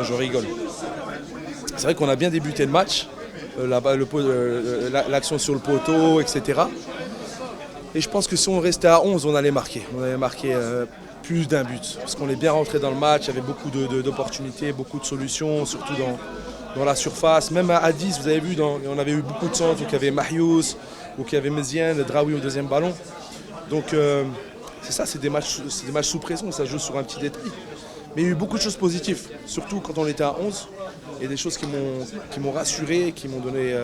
non, je rigole. C'est vrai qu'on a bien débuté le match, l'action sur le poteau, etc. Et je pense que si on restait à 11, on allait marquer. On allait marquer plus d'un but. Parce qu'on est bien rentré dans le match, il y avait beaucoup d'opportunités, beaucoup de solutions, surtout dans la surface. Même à 10, vous avez vu, on avait eu beaucoup de centres, où il y avait Marius, où il y avait Méziane, le Draoui au deuxième ballon. Donc c'est ça, c'est des matchs sous pression, ça joue sur un petit détail. Mais il y a eu beaucoup de choses positives, surtout quand on était à 11. Il y a des choses qui m'ont rassuré, qui m'ont donné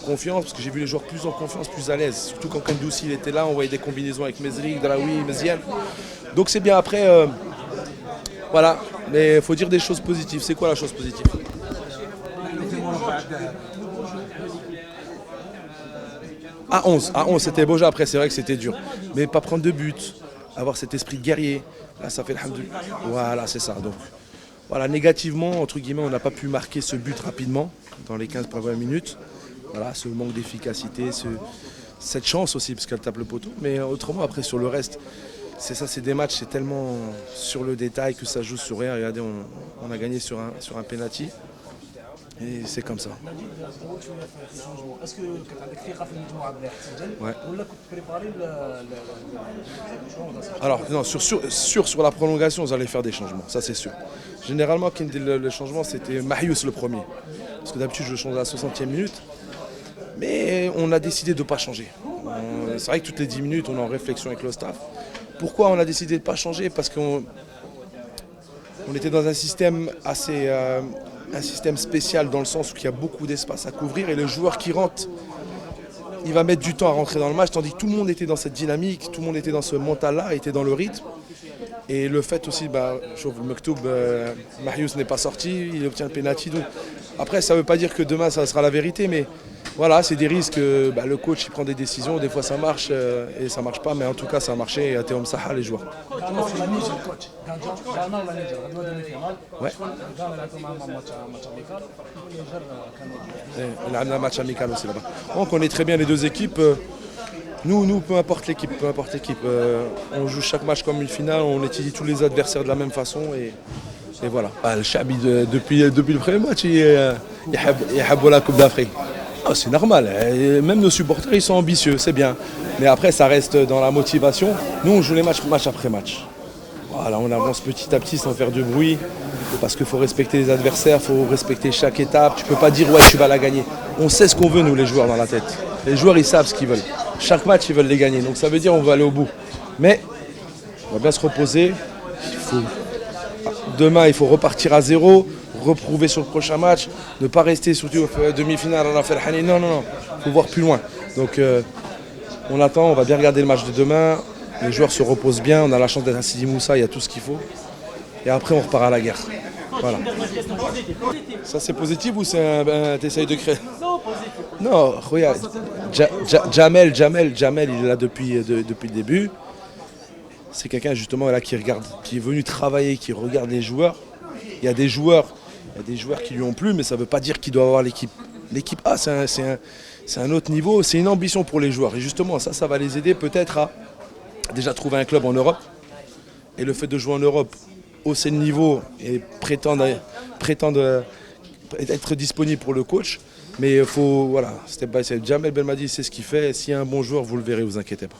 confiance, parce que j'ai vu les joueurs plus en confiance, plus à l'aise. Surtout quand Kandoussi était là, on voyait des combinaisons avec Mezri, Draoui, Méziane. Donc c'est bien après, voilà, mais il faut dire des choses positives. C'est quoi la chose positive? À 11 c'était beau jeu, après c'est vrai que c'était dur. Mais pas prendre de but, avoir cet esprit de guerrier, là ça fait alhamdoulilah. Voilà, c'est ça. Donc voilà, négativement, entre guillemets, on n'a pas pu marquer ce but rapidement, dans les 15 premières minutes. Voilà, ce manque d'efficacité, cette chance aussi, parce qu'elle tape le poteau. Mais autrement, après, sur le reste, c'est ça, c'est des matchs, c'est tellement sur le détail que ça joue sur rien. Regardez, on a gagné sur un penalty. Et c'est comme ça. Ouais. Alors, non, sur la prolongation, vous allez faire des changements, ça c'est sûr. Généralement, le changement, c'était Marius le premier. Parce que d'habitude, je change à la 60e minute. Mais on a décidé de ne pas changer. C'est vrai que toutes les 10 minutes, on est en réflexion avec le staff. Pourquoi on a décidé de ne pas changer? Parce qu'on était dans un système assez... un système spécial dans le sens où il y a beaucoup d'espace à couvrir et le joueur qui rentre, il va mettre du temps à rentrer dans le match, tandis que tout le monde était dans cette dynamique, tout le monde était dans ce mental-là, était dans le rythme. Et le fait aussi, le Mektoub, Marius n'est pas sorti, il obtient le penalty. Donc, après, ça ne veut pas dire que demain ça sera la vérité, mais voilà, c'est des risques. Le coach il prend des décisions, des fois ça marche et ça ne marche pas, mais en tout cas ça a marché et à Théom Saha les joueurs. Ouais. On a un match amical aussi là-bas. On connaît très bien les deux équipes. Nous, peu importe l'équipe, on joue chaque match comme une finale, on étudie tous les adversaires de la même façon et voilà. Le Chabi, depuis le premier match, il a la Coupe d'Afrique. C'est normal, même nos supporters ils sont ambitieux, c'est bien. Mais après ça reste dans la motivation. Nous on joue les matchs après match. Voilà, on avance petit à petit sans faire de bruit. Parce qu'il faut respecter les adversaires, il faut respecter chaque étape. Tu ne peux pas dire ouais tu vas la gagner. On sait ce qu'on veut nous les joueurs dans la tête. Les joueurs ils savent ce qu'ils veulent. Chaque match ils veulent les gagner. Donc ça veut dire on va aller au bout. Mais on va bien se reposer. Demain il faut repartir à zéro. Reprouver sur le prochain match, ne pas rester surtout au demi-finale à la Ferhani. Non, il faut voir plus loin. Donc on attend, on va bien regarder le match de demain. Les joueurs se reposent bien, on a la chance d'être à Sidi Moussa, il y a tout ce qu'il faut. Et après on repart à la guerre. Voilà. Ça c'est positif ou t'essayes de créer? Non, regarde. Jamel, il est là depuis le début. C'est quelqu'un justement là qui regarde, qui est venu travailler, qui regarde les joueurs. Il y a des joueurs qui lui ont plu, mais ça ne veut pas dire qu'il doit avoir l'équipe. L'équipe A, c'est un autre niveau, c'est une ambition pour les joueurs. Et justement, ça va les aider peut-être à déjà trouver un club en Europe. Et le fait de jouer en Europe, hausser le niveau et prétendre être disponible pour le coach. Mais il faut, voilà, step by step. Jamel Belmadi, c'est ce qu'il fait. S'il y a un bon joueur, vous le verrez, vous inquiétez pas.